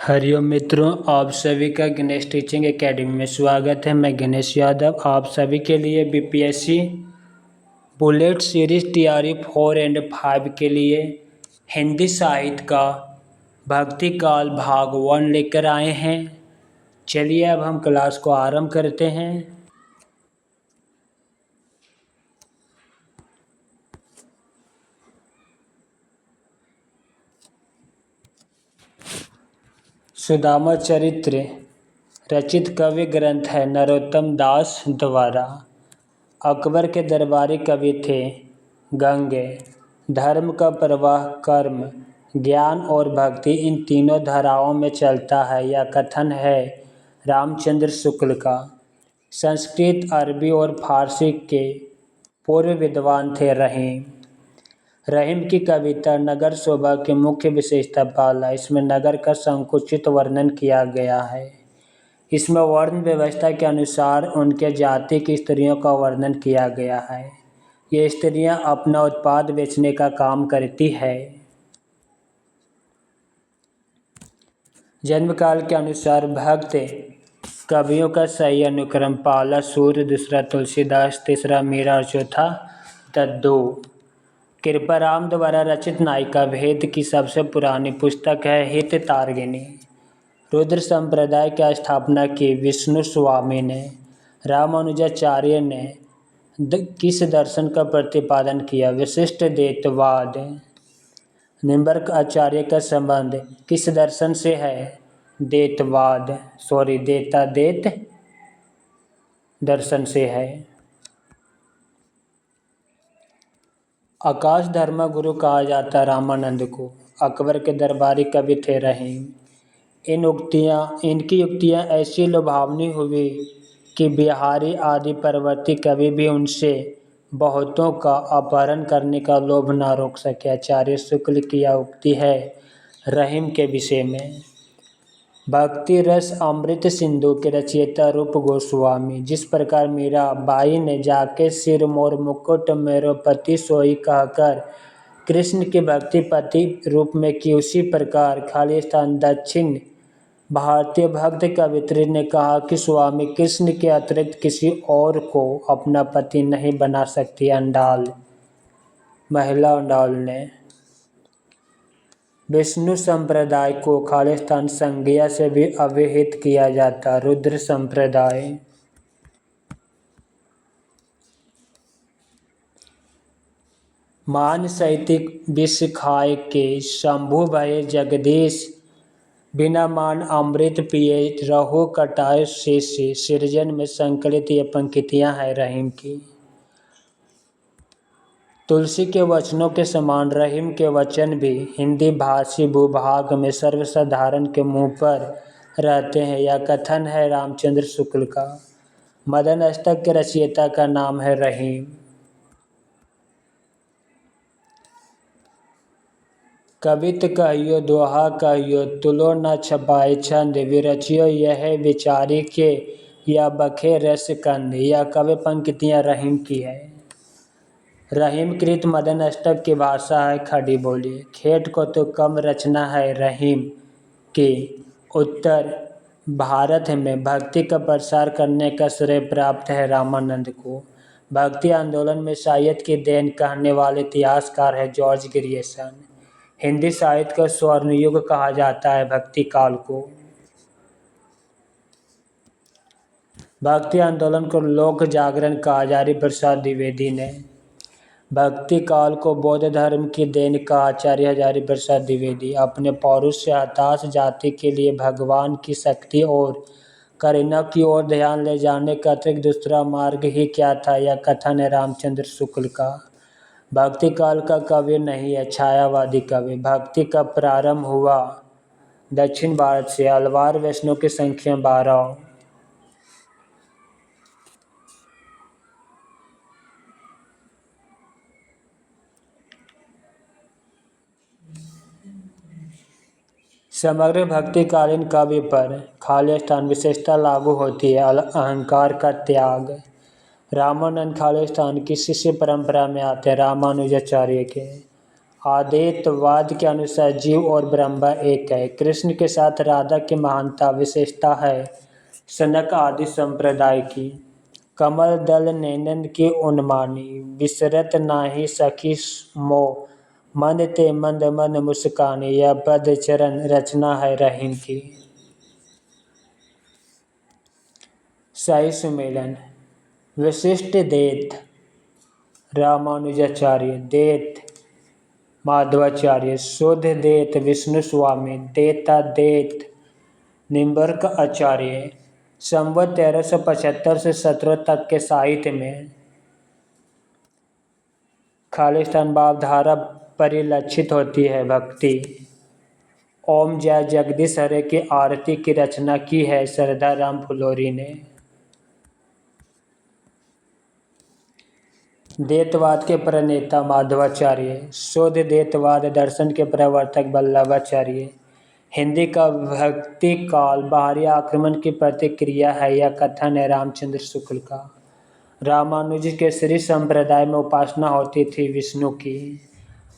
हरिओम मित्रों, आप सभी का गणेश टीचिंग एकेडमी में स्वागत है। मैं गणेश यादव आप सभी के लिए BPSC bullet series TRE 4 and 5 के लिए हिंदी साहित्य का भक्ति काल भाग 1 लेकर आए हैं। चलिए अब हम क्लास को आरंभ करते हैं। सुदामा चरित्र रचित कवि ग्रंथ है नरोत्तम दास द्वारा। अकबर के दरबारी कवि थे गंगे। धर्म का प्रवाह कर्म, ज्ञान और भक्ति इन तीनों धाराओं में चलता है। यह कथन है रामचंद्र शुक्ल का। संस्कृत, अरबी और फारसी के पूर्व विद्वान थे रहीम। रहीम की कविता नगर शोभा की मुख्य विशेषता पाला। इसमें नगर का संकुचित वर्णन किया गया है। इसमें वर्ण व्यवस्था के अनुसार उनके जाति की स्त्रियों का वर्णन किया गया है। ये स्त्रियां अपना उत्पाद बेचने का काम करती है। जन्मकाल के अनुसार भक्त कवियों का सही अनुक्रम पहला सूर्य, दूसरा तुलसीदास, तीसरा मीरा और चौथा दद्दू। कृपाराम द्वारा रचित नायिका भेद की सबसे पुरानी पुस्तक है हित तारिणी। रुद्र संप्रदाय की स्थापना की विष्णु स्वामी ने। रामानुजाचार्य ने किस दर्शन का प्रतिपादन किया? विशिष्ट द्वैतवाद। निम्बर्क आचार्य का संबंध किस दर्शन से है? द्वैत दर्शन से है। आकाश धर्म गुरु कहा जाता रामानंद को। अकबर के दरबारी कवि थे रहीम। इनकी युक्तियाँ ऐसी लुभावनी हुई कि बिहारी आदि परवर्ती कवि भी उनसे बहुतों का अपहरण करने का लोभ न रोक सके। आचार्य शुक्ल की यह उक्ति है रहीम के विषय में। भक्ति रस अमृत सिंधु के रचयिता रूप गोस्वामी। जिस प्रकार मीरा बाई ने जाके सिर मोर मुकुट मेरो पति सोई कहकर कृष्ण के भक्ति पति रूप में की, उसी प्रकार खालिस्तान दक्षिण भारतीय भक्त कवित्री ने कहा कि स्वामी कृष्ण के अतिरिक्त किसी और को अपना पति नहीं बना सकती। महिला अंडाल ने विष्णु संप्रदाय को खालिस्तान संज्ञा से भी अवहित किया जाता। रुद्र संप्रदाय मान साहित्यिक विष खाए के शंभु भये जगदीश, बिना मान अमृत पिए रहो कटाए शेष। सृजन में संकलित ये पंक्तियां हैं रहीम की। तुलसी के वचनों के समान रहीम के वचन भी हिंदी भाषी भूभाग में सर्वसाधारण के मुंह पर रहते हैं। यह कथन है रामचंद्र शुक्ल का। मदन अष्टक के रचयिता का नाम है रहीम। कवित कहियो दोहा कहियो तुलो न छपाए छंद, विरचियो यह विचारी के या बखे रस कंद। यह कवि पंक्तियां रहीम की है। रहीम कृत मदन अष्टक की भाषा है खड़ी बोली। खेट को तो कम रचना है रहीम की। उत्तर भारत में भक्ति का प्रसार करने का श्रेय प्राप्त है रामानंद को। भक्ति आंदोलन में साहित्य की देन कहने वाले इतिहासकार है जॉर्ज ग्रियर्सन। हिंदी साहित्य का स्वर्ण युग कहा जाता है भक्ति काल को। भक्ति आंदोलन को लोक जागरण कहा हजारी प्रसाद द्विवेदी ने। भक्ति काल को बौद्ध धर्म की देन का आचार्य हजारी प्रसाद द्विवेदी। अपने पौरुष से हताश जाति के लिए भगवान की शक्ति और करुणा की ओर ध्यान ले जाने का अतिरिक्त दूसरा मार्ग ही क्या था? यह कथन है रामचंद्र शुक्ल का। भक्ति काल का कवि नहीं है, छायावादी कवि। भक्ति का प्रारंभ हुआ दक्षिण भारत से। अलवार वैष्णव की संख्या 12। समग्र भक्तिकालीन काव्य पर खालिस्तान विशेषता लागू होती है। अहंकार का त्याग। रामानंद खालिस्तान की शिष्य परंपरा में आते हैं रामानुजाचार्य के। अद्वैतवाद के अनुसार जीव और ब्रह्म एक है। कृष्ण के साथ राधा की महानता विशेषता है सनक आदि संप्रदाय की। कमल दल नैनन की उन्मानी, विसरत नाही सखी मोह, मंद ते मंद मन मुस्कानी, यह पद चरण रचना है रहीम की। सही सुमेलन। विशिष्ट देत रामानुजाचार्य, देत माधवाचार्य, शुद्ध देत विष्णु स्वामी, देता देत निम्बर्क आचार्य। संवत 1375 से 17 तक के साहित्य में खालिस्तान भावधारा परिलक्षित होती है। भक्ति। ओम जय जगदीश हरे की आरती की रचना की है श्रद्धा राम फुलोरी ने। देतवाद के प्रणेता माधवाचार्य, शुद्ध देतवाद दर्शन के प्रवर्तक वल्लभाचार्य। हिंदी का भक्ति काल बाहरी आक्रमण की प्रतिक्रिया है, यह कथन है रामचंद्र शुक्ल का। रामानुज के श्री संप्रदाय में उपासना होती थी विष्णु की।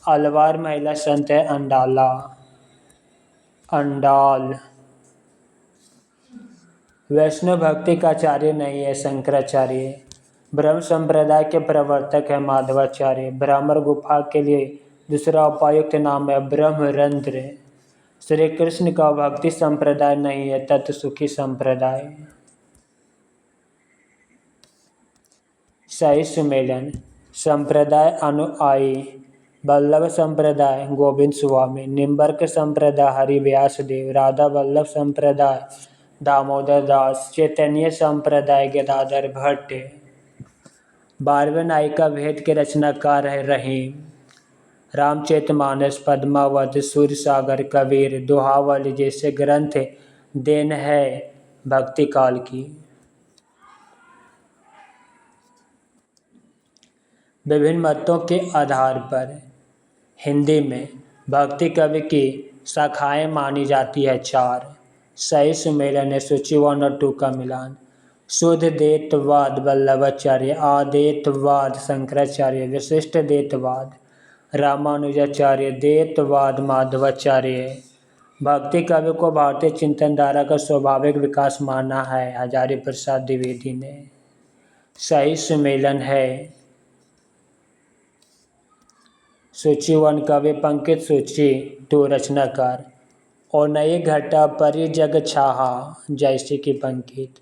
अलवार महिला संत है अंडाला, अंडाल। वैष्णव भक्ति का आचार्य नहीं है शंकराचार्य। ब्रह्म संप्रदाय के प्रवर्तक है माधवाचार्य। ब्राह्मण गुफा के लिए दूसरा उपयुक्त नाम है ब्रह्मरंध्र। श्री कृष्ण का भक्ति संप्रदाय नहीं है तत्सुखी संप्रदाय। सही सुमेलन। संप्रदाय अनुयायी वल्लभ संप्रदाय गोविंद स्वामी, निम्बर्क संप्रदाय हरिव्यास देव, राधा वल्लभ संप्रदाय दामोदर दास, चैतन्य संप्रदाय गदाधर भट्ट। 12वें नायिका भेद के रचनाकार है रहीम। रामचरितमानस, पद्मावत, सूरसागर, कबीर, दोहावली जैसे ग्रंथ देन है भक्ति काल की। विभिन्न मतों के आधार पर हिंदी में भक्ति कवि की शाखाएं मानी जाती है 4। सही सुमेलन है सूची 1 और 2 का मिलान। शुद्ध देतवाद वल्लभाचार्य, अद्वैतवाद शंकराचार्य, विशिष्ट देतवाद रामानुजाचार्य, देतवाद माधवाचार्य। भक्ति कवि को भारतीय चिंतन धारा का स्वाभाविक विकास माना है हजारी प्रसाद द्विवेदी ने। सही सुमेलन है सूची 1 कवि पंकित, सूची 2 रचनाकार। और नई घटा परी जग छाहा जैसे की पंकित।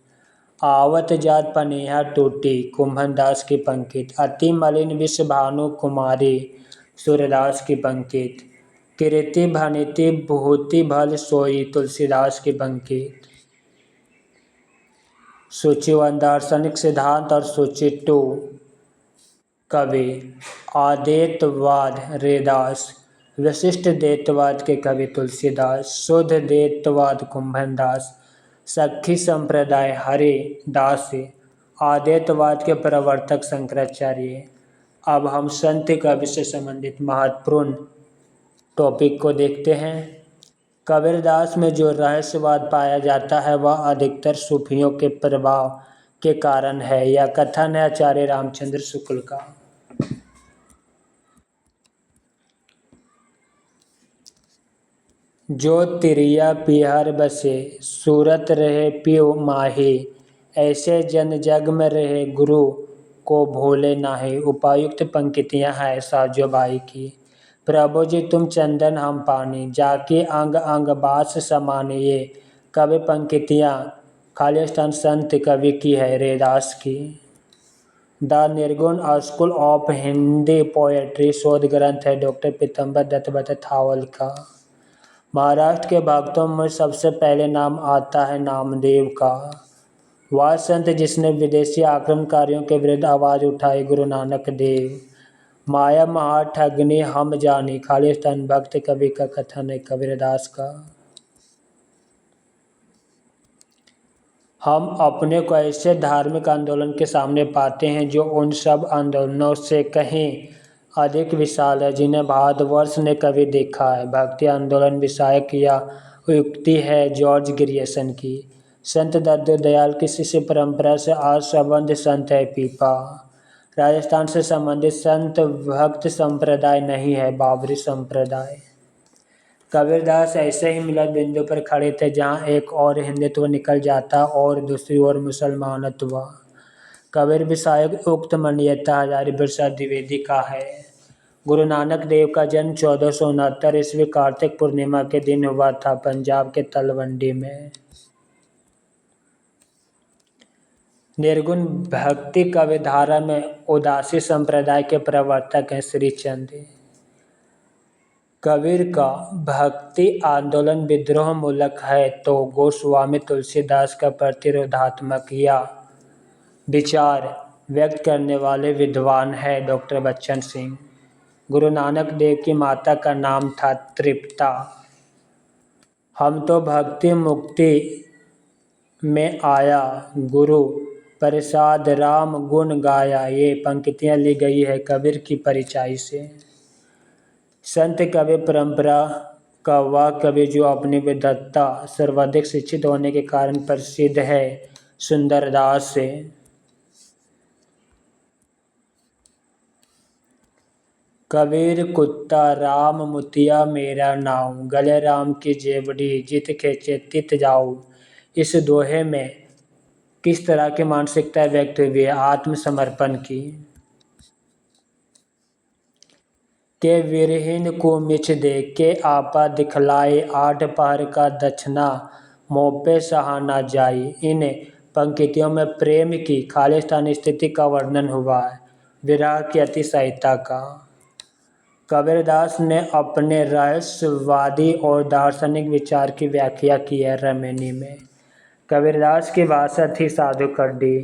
आवत जात पनेहा टूटी कुंभन दास की पंकित। अति मलिन विष भानु कुमारी सूर्यदास की पंकित। कीर्ति भनिति भूति भल सोई तुलसीदास की पंकित। सूची 1 दार्शनिक सिद्धांत और सूची 2 कवि अद्वैतवाद रैदास, विशिष्ट देतवाद के कवि तुलसीदास, शुद्ध देतवाद कुंभन दास, सखी संप्रदाय हरिदास, अद्वैतवाद के प्रवर्तक शंकराचार्य। अब हम संत कवि से संबंधित महत्वपूर्ण टॉपिक को देखते हैं। कबीरदास में जो रहस्यवाद पाया जाता है वह अधिकतर सूफियों के प्रभाव के कारण है, यह कथन है आचार्य रामचंद्र शुक्ल का। जो तिरिया पिहर बसे सूरत रहे पियो माहे, ऐसे जन जग में रहे गुरु को भूले नाहे। उपायुक्त पंक्तियां हैं साजोबाई की। प्रभु जी तुम चंदन हम पानी, जाके अंग अंग बास समाने। ये कवि पंक्तियां खालिस्तान संत कवि की है रैदास की। द निर्गुण स्कूल ऑफ हिंदी पोएट्री शोध ग्रंथ है डॉक्टर पीतम्बर दत्त थावल का। महाराष्ट्र के भक्तों में सबसे पहले नाम आता है नामदेव का। वह संत जिसने विदेशी आक्रमणकारियों के विरुद्ध आवाज़ उठाई गुरु नानक देव। माया महा ठगनी हम जानी खालिस्तान भक्त कवि का कथन है कबीरदास का। हम अपने को ऐसे धार्मिक आंदोलन के सामने पाते हैं जो उन सब आंदोलनों से कहीं अधिक विशाल है जिन्हें भारतवर्ष ने कभी देखा है। भक्ति आंदोलन विषयक या युक्ति है जॉर्ज ग्रियर्सन की। संत दयाल की शिष्य परंपरा से असंबद्ध संत है पीपा। राजस्थान से संबंधित संत भक्त संप्रदाय नहीं है, बाबरी संप्रदाय। कबीरदास ऐसे ही मिलत बिंदु पर खड़े थे जहाँ एक और हिंदुत्व निकल जाता और दूसरी ओर मुसलमानत्व। कबीर भी शायद उक्त मान्यता हजारी बिरसा द्विवेदी का है। गुरु नानक देव का जन्म 1469 ईस्वी कार्तिक पूर्णिमा के दिन हुआ था, पंजाब के तलवंडी में। निर्गुण भक्ति कविधारा में उदासी संप्रदाय के प्रवर्तक हैं श्री चंद। कबीर का भक्ति आंदोलन विद्रोह मूलक है तो गोस्वामी तुलसीदास का प्रतिरोधात्मक या विचार व्यक्त करने वाले विद्वान है डॉक्टर बच्चन सिंह। गुरु नानक देव की माता का नाम था तृप्ता। हम तो भक्ति मुक्ति में आया, गुरु प्रसाद राम गुण गाया, ये पंक्तियाँ ली गई है कबीर की परिचाई से। संत कवि परंपरा का वह कवि जो अपनी विद्वत्ता सर्वाधिक शिक्षित होने के कारण प्रसिद्ध है, सुंदरदास से। कबीर कुत्ता राम मुतिया मेरा नाम, गले राम की जेवड़ी जित खेचे तित जाऊं। इस दोहे में किस तरह की मानसिकता व्यक्त हुई है? आत्मसमर्पण की। के विरहीन को मिछ दे के आपा दिखलाए, आठ पहर का दक्षिणा मोपे सहा ना जाई। इन पंक्तियों में प्रेम की खालिस्तानी स्थिति का वर्णन हुआ है, विरह की अतिशयता का। कबीरदास ने अपने रहस्यवादी और दार्शनिक विचार की व्याख्या की है रमैनी में। कबीरदास की भाषा थी साधु कड्डी।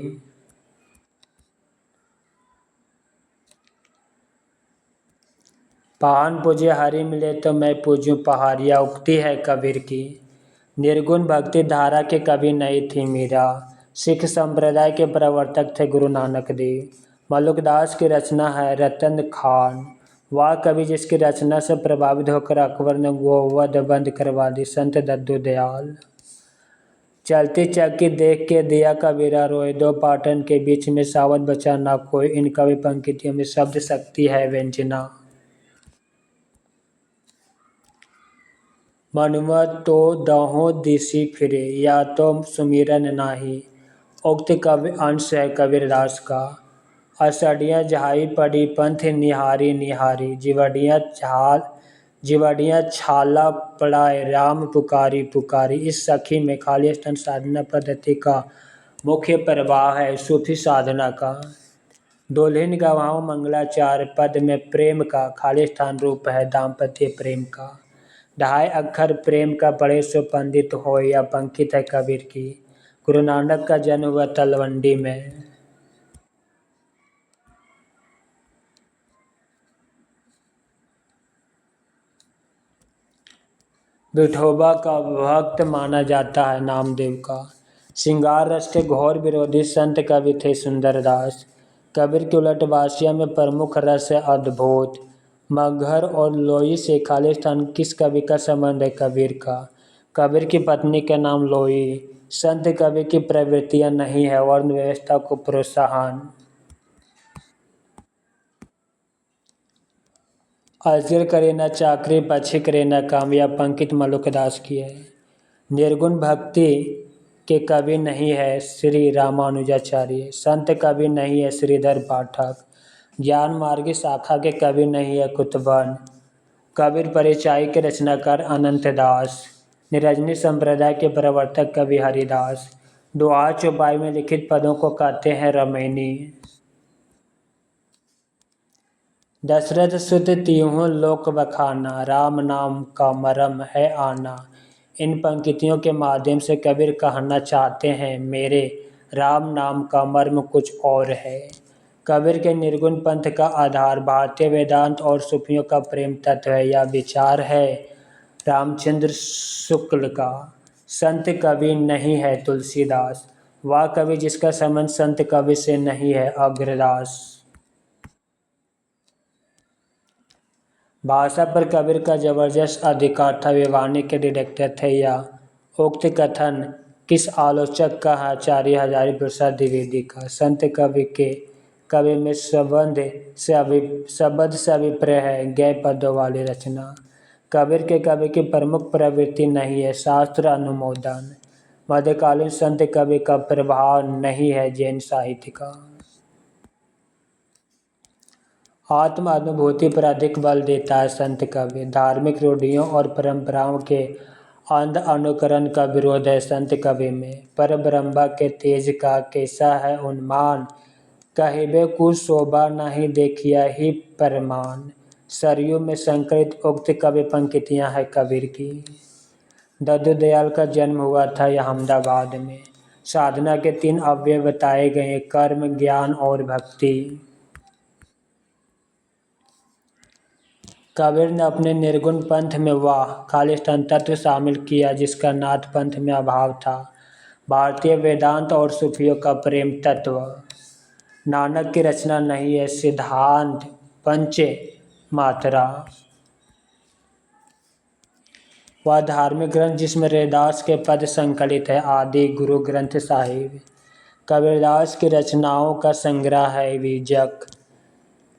पहान पूजे हरि मिले तो मैं पूजूं पहाड़िया, उक्ति है कबीर की। निर्गुण भक्ति धारा के कवि नहीं थी मीरा। सिख संप्रदाय के प्रवर्तक थे गुरु नानक देव। मलुकदास की रचना है रतन खान। वह कवि जिसकी रचना से प्रभावित होकर अकबर ने गोवध बंद करवा दी, संत दद्दू दयाल। चलती चक्की देख के दिया कबीरा रोए, दो पाटन के बीच में सावध बचा ना कोई। इन कवि पंक्तियों में शब्द शक्ति है व्यंजना। मनुआ तो दहों दिशि फिरे, या तो सुमिरन नाही। उक्त कवि अंश है कबीरदास का। असड़ियाँ झाई पड़ी पंथ निहारी निहारी, जिवड़ियाँ छाला पड़ाए राम पुकारी पुकारी। इस सखी में खालिस्तान साधना पद्धति का मुख्य प्रभाव है, सूफी साधना का। दुल्हन गवाओं मंगलाचार पद में प्रेम का खालिस्तान रूप है, दाम्पत्य प्रेम का। ढाई अक्षर प्रेम का पढ़े सो पंडित हो, या पंक्ति है कबीर की। गुरु नानक का जन्म हुआ तलवंडी में। विठोबा का भक्त माना जाता है नामदेव का। श्रृंगार रस के घोर विरोधी संत कवि थे सुंदरदास। कबीर की उलटवासिया में प्रमुख रस है अद्भुत। मगहर और लोई से खालिस्तान किस कवि का संबंध है? कबीर का। कबीर की पत्नी का नाम लोई। संत कवि की प्रवृत्तियां नहीं है, वर्ण व्यवस्था को प्रोत्साहन। अजर करे न चाकरी पक्षी करे न काम, यह पंक्ति मलुकदास की है। निर्गुण भक्ति के कवि नहीं है श्री रामानुजाचार्य। संत कवि नहीं है श्रीधर पाठक। ज्ञान मार्गी शाखा के कवि नहीं है कुतुबन। कबीर परिचाई के रचनाकार अनंत दास। निरंजनी संप्रदाय के प्रवर्तक कवि हरिदास। दुआ चौपाई में लिखित पदों को कहते हैं रमैनी। दशरथ सुत तीहों लोक बखाना, राम नाम का मरम है आना। इन पंक्तियों के माध्यम से कबीर कहना चाहते हैं, मेरे राम नाम का मर्म कुछ और है। कबीर के निर्गुण पंथ का आधार भारतीय वेदांत और सूफियों का प्रेम तत्व है। यह विचार है रामचंद्र शुक्ल का। संत कवि नहीं है तुलसीदास। वह कवि जिसका संबंध संत कवि से नहीं है अग्रदास। भाषा पर कबीर का जबरदस्त अधिकार था, वे वाणी के डायरेक्टर थे। या उक्त कथन किस आलोचक का है? आचार्य हजारी प्रसाद द्विवेदी का। संत कवि के कवि में शब्द से अभिप्राय है गए पदों वाली रचना। कवि की प्रमुख प्रवृत्ति नहीं है शास्त्र अनुमोदन। मध्यकालीन संत कवि का प्रभाव नहीं है जैन साहित्य का। आत्म अनुभूति पर अधिक बल देता है संत कवि। धार्मिक रूढ़ियों और परंपराओं के अंध अनुकरण का विरोध है संत कवि में। पर ब्रह्मा के तेज का कैसा है उन्मान, कहिबे कुछ शोभा नहीं देखिया ही प्रमाण। सरयू में संकलित उक्त कवि पंक्तियां हैं कबीर की। दद्दू दयाल का जन्म हुआ था अहमदाबाद में। साधना के 3 अवयव बताए गए, कर्म, ज्ञान और भक्ति। कबीर ने अपने निर्गुण पंथ में वह खालिस्तान तत्व शामिल किया जिसका नाथ पंथ में अभाव था। भारतीय वेदांत और सूफियों का प्रेम तत्व। नानक की रचना नहीं है सिद्धांत पंचे मात्रा। वह धार्मिक ग्रंथ जिसमें रैदास के पद संकलित है आदि गुरु ग्रंथ साहिब। कबीरदास की रचनाओं का संग्रह है विजक।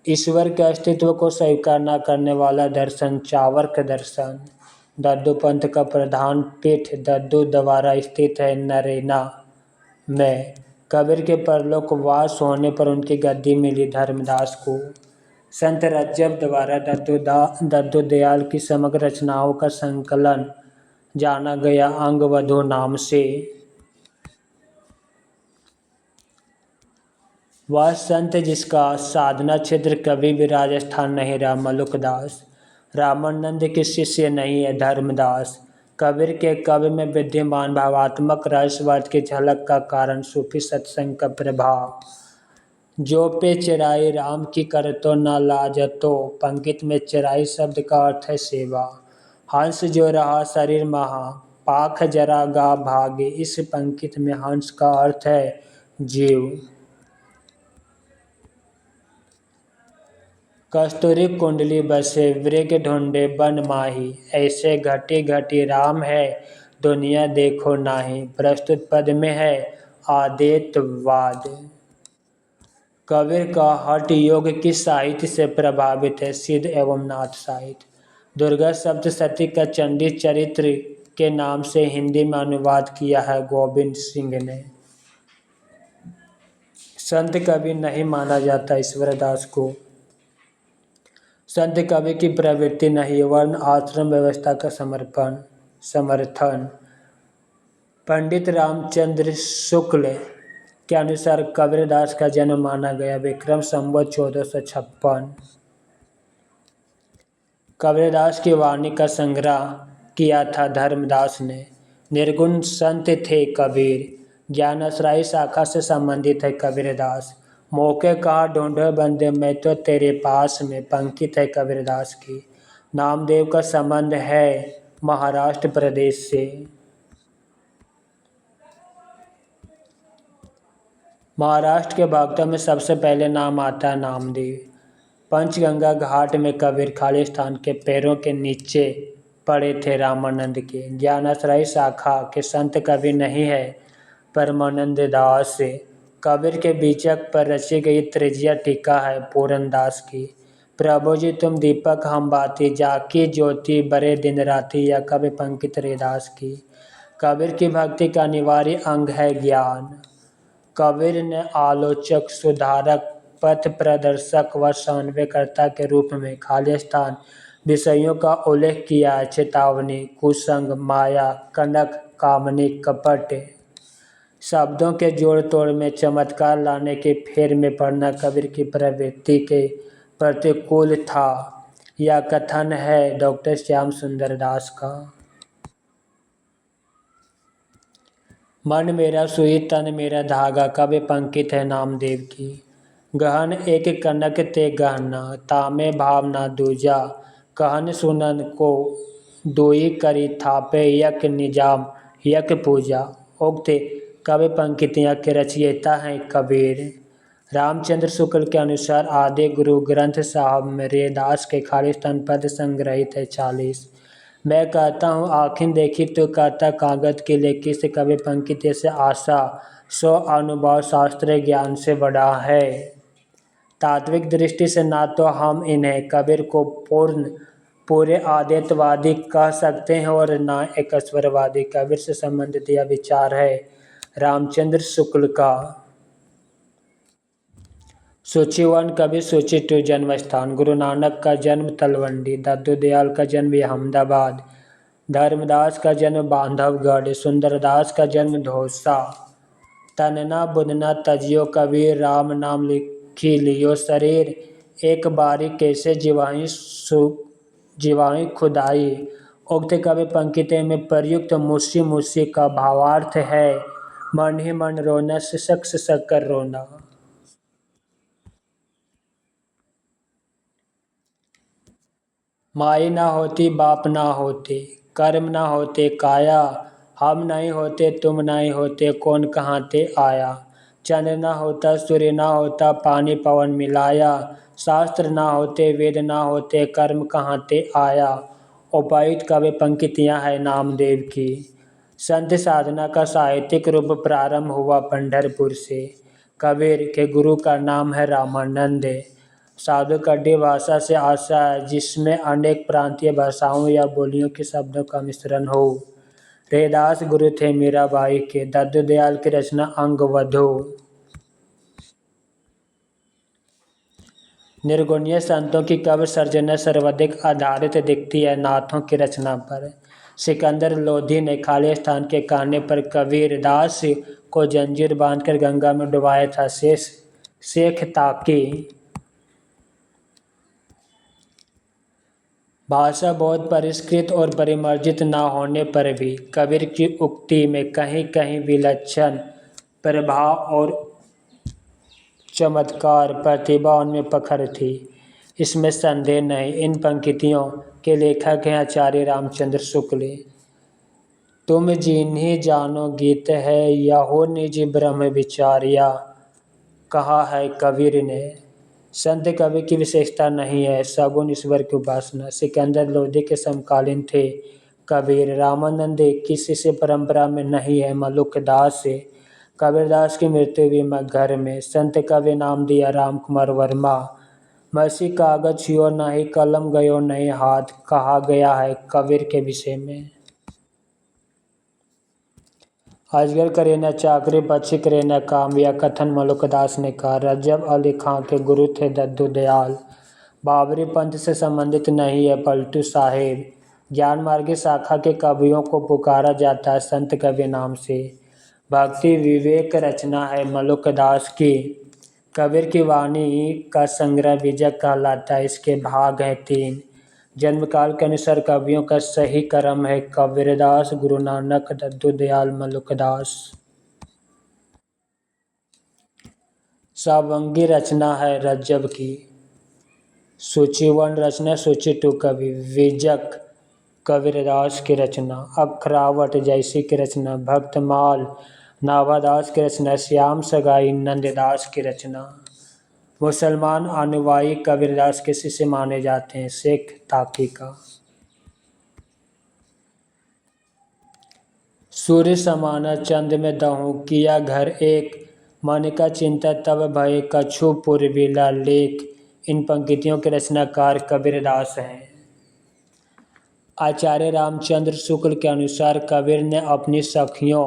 ईश्वर के अस्तित्व को स्वीकार न करने वाला दर्शन चावर्क दर्शन। दद्दू पंथ का प्रधान पीठ दद्दू द्वारा स्थित है नरेना में। कबीर के परलोकवास होने पर उनकी गद्दी मिली धर्मदास को। संत रज्जब द्वारा दद्दू दयाल की समग्र रचनाओं का संकलन जाना गया अंगवधू नाम से। वह संत जिसका साधना क्षेत्र कभी भी राजस्थान नहीं रहा मलुकदास। रामानंद के शिष्य नहीं है धर्मदास। कबीर के काव्य में विद्यमान भावात्मक रहस्यवाद की झलक का कारण सूफी सत्संग का प्रभाव। जो पे चराई राम की कर तो न लाजतो। पंक्ति में चराई शब्द का अर्थ है सेवा। हंस जो रहा शरीर महा, पाख जरा गा भागे। इस पंक्ति में हंस का अर्थ है जीव। कस्तूरी कुंडली बसे वृग ढूंढे बन माही, ऐसे घटी घटी राम है दुनिया देखो नाही। प्रस्तुत पद में है आदेतवाद। कबीर का हठ योग किस साहित्य से प्रभावित है सिद्ध एवं नाथ साहित्य। दुर्गा सप्तशती का चंडी चरित्र के नाम से हिंदी में अनुवाद किया है गोविंद सिंह ने। संत कवि नहीं माना जाता ईश्वरदास को। संत कवि की प्रवृत्ति नहीं वर्ण आश्रम व्यवस्था का समर्थन। पंडित रामचंद्र शुक्ल के अनुसार कबीरदास का जन्म माना गया विक्रम संवत 1456। कबीरदास की वाणी का संग्रह किया था धर्मदास ने। निर्गुण संत थे कबीर। ज्ञानाश्रयी शाखा से संबंधित है कबीरदास। मौके कहाँ ढूंढे बंदे मैं तो तेरे पास में पंक्ति है कबीरदास की। नामदेव का संबंध है महाराष्ट्र प्रदेश से। महाराष्ट्र के भक्तों में सबसे पहले नाम आता है नामदेव। पंचगंगा घाट में कबीर खालिस्तान के पैरों के नीचे पड़े थे रामानंद के। ज्ञानाश्रयी शाखा के संत कवि नहीं है परमानंद दास। कबीर के बीचक पर रची गई तृतीय टीका है पूरन दास की। प्रभु जी तुम दीपक हम बाती, जाकी ज्योति बड़े दिन राती। यह कवि पंक्ति रैदास की। कबीर की भक्ति का अनिवार्य अंग है ज्ञान। कबीर ने आलोचक, सुधारक, पथ प्रदर्शक व समन्वयकर्ता के रूप में खालिस्तान विषयों का उल्लेख किया है। चेतावनी, कुसंग, माया, कनक, कामनी, कपट शब्दों के जोड़ तोड़ में चमत्कार लाने के फेर में पड़ना कबीर की प्रवृत्ति के प्रतिकूल था। यह कथन है डॉक्टर श्याम सुंदर दास का। मन मेरा सुई तन मेरा धागा कवि पंक्ति है नामदेव की। गहन एक कनक ते गहना, तामे भावना दूजा। कहन सुनन को दोई करी थापे, यक निजाम यक पूजा। उक्त कवि पंक्तियाँ के रचयिता हैं कबीर। रामचंद्र शुक्ल के अनुसार आदि गुरु ग्रंथ साहब में रैदास के खालिस्तान पद संग्रहित है 40। मैं कहता हूँ आँखें देखी तो कहता कागज की लेखी से कवि पंक्ति से आशा 100 अनुभव शास्त्र ज्ञान से बड़ा है। तात्विक दृष्टि से ना तो हम इन्हें कबीर को पूरे आद्वैतवादी कह सकते हैं और ना एक ईश्वरवादी। कबीर से संबंधित यह विचार है रामचंद्र शुक्ल का। सूची 1 कबीर, सूची 2 जन्म स्थान। गुरु नानक का जन्म तलवंडी, दद्दू दयाल का जन्म अहमदाबाद, धर्मदास का जन्म बांधवगढ़, सुंदरदास का जन्म धौसा। तनना बुदना तजियो कबीर, राम नाम लिखी लियो शरीर, एक बारी कैसे जीवाई खुदाई। उक्त कवि पंक्ति में प्रयुक्त मुसी मुसी का भावार्थ है मन ही मन रोना, सिसक सिसक कर रोना। माई ना होती बाप ना होते, कर्म ना होते काया, हम नहीं होते तुम नहीं होते कौन कहाँ ते आया। चंद्र ना होता सूर्य ना होता पानी पवन मिलाया, शास्त्र ना होते वेद ना होते कर्म कहाँ ते आया। उपर्युक्त कवि पंक्तियाँ हैं नामदेव की। संत साधना का साहित्यिक रूप प्रारंभ हुआ पंढरपुर से। कबीर के गुरु का नाम है रामानंद। साधु कड्डी भाषा से आशा है जिसमें अनेक प्रांतीय भाषाओं या बोलियों के शब्दों का मिश्रण हो। रैदास गुरु थे मीराबाई के। दद्दू दयाल की रचना अंगवधू। निर्गुणीय संतों की काव्य सर्जना सर्वाधिक आधारित दिखती है नाथों की रचना पर। सिकंदर लोधी ने खाली स्थान के कहने पर कबीर दास को जंजीर बांधकर गंगा में डुबाया था। शेख ताकी। भाषा बहुत परिष्कृत और परिमार्जित न होने पर भी कबीर की उक्ति में कहीं कहीं विलक्षण प्रभाव और चमत्कार प्रतिभा उनमें प्रखर थी, इसमें संदेह नहीं। इन पंक्तियों के लेखक हैं आचार्य रामचंद्र शुक्ल। तुम जिन्हीं जानो गीत है यहो निज ब्रह्म विचारिया, कहा है कबीर ने। संत कवि की विशेषता नहीं है सगुण ईश्वर की उपासना। सिकंदर लोधी के समकालीन थे कबीर। रामानंद की शिष्य परंपरा में नहीं है मलुक दास। कबीरदास की मृत्यु हुई घर में। संत कवि नाम दिया राम कुमार वर्मा। मसी कागज छुओ नहीं कलम गयो नहीं हाथ, कहा गया है कबीर के विषय में। अजगर करे न चाकरी पक्षी करे न काम, यह कथन मलुकदास ने कहा। रजब अली खां के गुरु थे दद्दू दयाल। बाबरी पंथ से संबंधित नहीं है पलटू साहेब। ज्ञान मार्गी शाखा के कवियों को पुकारा जाता है संत कवि नाम से। भक्ति विवेक रचना है मलुकदास की। कबीर की वाणी का संग्रह विजय कहलाता है। इसके भाग हैं 3। जन्मकाल के अनुसार कवियों का सही क्रम है कबीरदास, गुरु नानक, दद्दू दयाल, मलुकदास। सावंगी रचना है रज्जब की। सूची 1 रचना, सूची 2 कवि। विजक कबीरदास की रचना। अखरावट जैसी की रचना। भक्तमाल नाभादास की रचना। श्याम सगाई नंददास की रचना। मुसलमान अनुयायी कबीरदास के शिष्य माने जाते हैं। शेख ताकी का। सूर्य समाना चंद में दहूं, किया घर एक, मन का चिंता तब भय कछु पूर्विला लेख। इन पंक्तियों के रचनाकार कबीरदास हैं। आचार्य रामचंद्र शुक्ल के अनुसार कबीर ने अपनी सखियों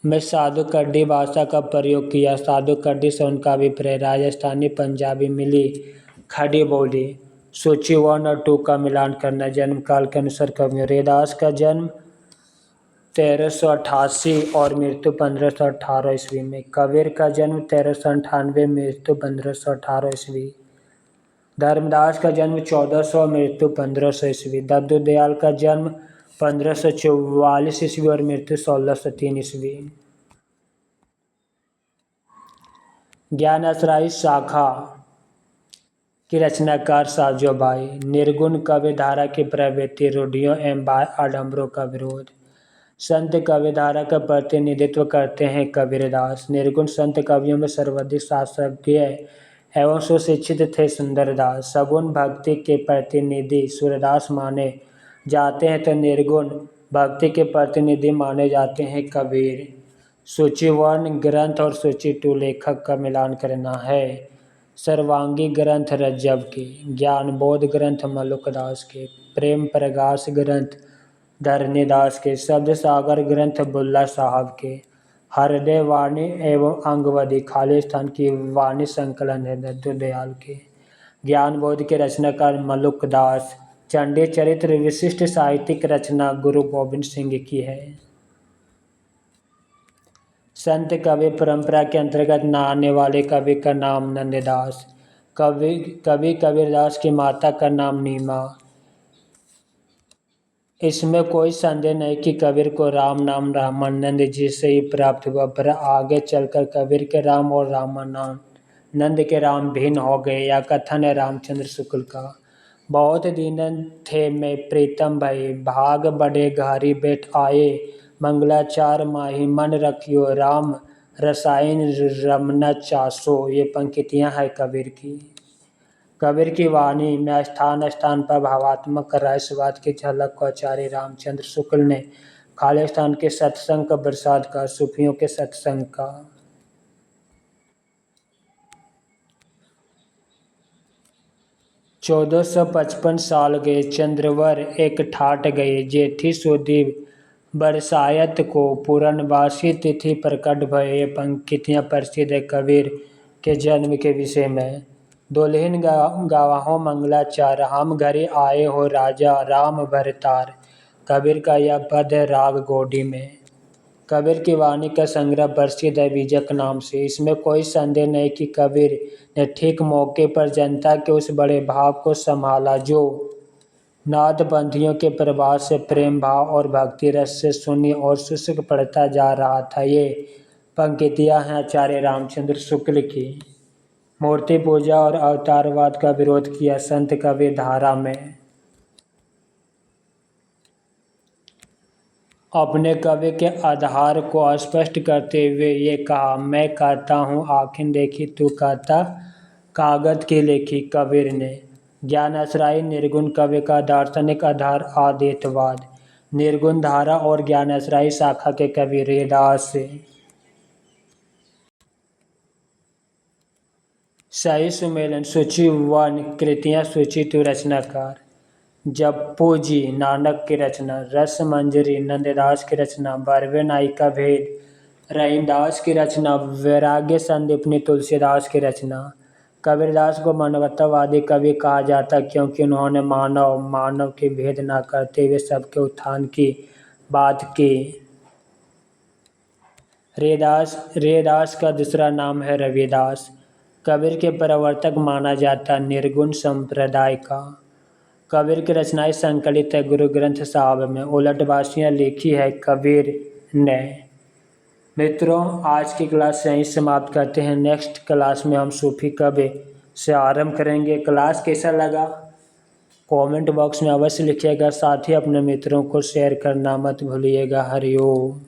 में साधु कड्डी भाषा का प्रयोग किया। साधु कड्डी से उनका अभिप्राय राजस्थानी पंजाबी मिली खड़ी बोली। सूची 1 और 2 का मिलान करना। जन्म काल के अनुसार कवियों। रैदास का जन्म 1388 और मृत्यु 1518 ईस्वी में। कबीर का जन्म 1398, मृत्यु 1518 ईस्वी। धर्मदास का जन्म 1400, मृत्यु 1500 ईस्वी। दद्दू दयाल का जन्म 1544 ईस्वी और मृत्यु 1603 ईस्वी। ज्ञान आश्रयी शाखा की रचनाकार साजोबाई। निर्गुण कवि धारा की प्रवृत्ति, रूढ़ियों एवं आडंबरों का विरोध। संत कवि धारा का प्रतिनिधित्व करते हैं कबीरदास। निर्गुण संत कवियों में सर्वाधिक शास्त्रज्ञ एवं सुशिक्षित थे सुंदरदास। सगुण भक्ति के प्रतिनिधि सूरदास माने जाते हैं तो निर्गुण भक्ति के प्रतिनिधि माने जाते हैं कबीर। सूची 1 ग्रंथ और सूची 2 लेखक का मिलान करना है। सर्वांगी ग्रंथ रज्जब के, ज्ञानबोध ग्रंथ मलुकदास के, प्रेम प्रकाश ग्रंथ धरणीदास के, शब्द सागर ग्रंथ बुल्ला साहब के, हृदय वाणी एवं अंगवदी खालिस्तान की वाणी संकलन है दत्तदयाल के, ज्ञानबोध के रचनाकार मलुकदास, चंडी चरित्र विशिष्ट साहित्यिक रचना गुरु गोविंद सिंह की है। संत कवि परंपरा के अंतर्गत न आने वाले कवि का नाम नंददास, कवि कबीरदास की माता का नाम नीमा। इसमें कोई संदेह नहीं कि कबीर को राम नाम रामानंद जी से ही प्राप्त हुआ, पर आगे चलकर कबीर के राम और रामानंद के राम भिन्न हो गए। यह कथन है रामचंद्र शुक्ल का। बहुत दिन थे मैं प्रीतम भई, भाग बड़े घारी बैठ आए, मंगलाचार माही मन रखियो, राम रसायन रमना चासो। ये पंक्तियाँ हैं कबीर की। कबीर की वाणी में स्थान स्थान पर भावात्मक रहस्यवाद की झलक को आचार्य रामचंद्र शुक्ल ने खालिस्तान के सत्संग का प्रसाद का, सूफियों के सत्संग का। 1455 साल गए चंद्रवर एक ठाट गए, जेठी सुदी बरसायत को, पूर्णवासी तिथि प्रकट भये। ये पंक्तियाँ प्रसिद्ध है कबीर के जन्म के विषय में। दुल्हिन गवाहो मंगलाचार, हम घरे आए हो राजा राम भरतार। कबीर का यह पद है राग गौड़ी में। कबीर की वाणी का संग्रह प्रसिद्ध है बीजक नाम से। इसमें कोई संदेह नहीं कि कबीर ने ठीक मौके पर जनता के उस बड़े भाव को संभाला जो नाथपंथियों के प्रभाव से प्रेम भाव और भक्ति रस से शून्य और शुष्क पड़ता जा रहा था। ये पंक्तियाँ हैं आचार्य रामचंद्र शुक्ल की। मूर्ति पूजा और अवतारवाद का विरोध किया संत कबीर धारा में। अपने कवि के आधार को स्पष्ट करते हुए ये कहा, मैं कहता हूँ आँखें देखी, तू कहता कागज की लेखी। कबीर ने ज्ञानाश्रयी निर्गुण कवि का दार्शनिक आधार अद्वैतवाद, निर्गुण धारा और ज्ञानाश्रयी शाखा के कवि रैदास से सही सुमेलन सूची 1 कृतियाँ सूची 2 रचनाकार जप्पू जी नानक की रचना, रस मंजरी नंददास की रचना, बरवे नायिका भेद रहीमदास की रचना, वैराग्य संदीपनी तुलसीदास की रचना। कबीरदास को मानवतावादी कवि कहा जाता क्योंकि उन्होंने मानव के भेद न करते हुए सबके उत्थान की बात की। रैदास का दूसरा नाम है रविदास। कबीर के प्रवर्तक माना जाता निर्गुण संप्रदाय का। कबीर की रचनाएं संकलित है गुरु ग्रंथ साहब में, उलटवासियाँ लिखी है कबीर ने। मित्रों, आज की क्लास यहीं समाप्त करते हैं। नेक्स्ट क्लास में हम सूफी कवि से आरंभ करेंगे। क्लास कैसा लगा कमेंट बॉक्स में अवश्य लिखिएगा, साथ ही अपने मित्रों को शेयर करना मत भूलिएगा। हरिओम।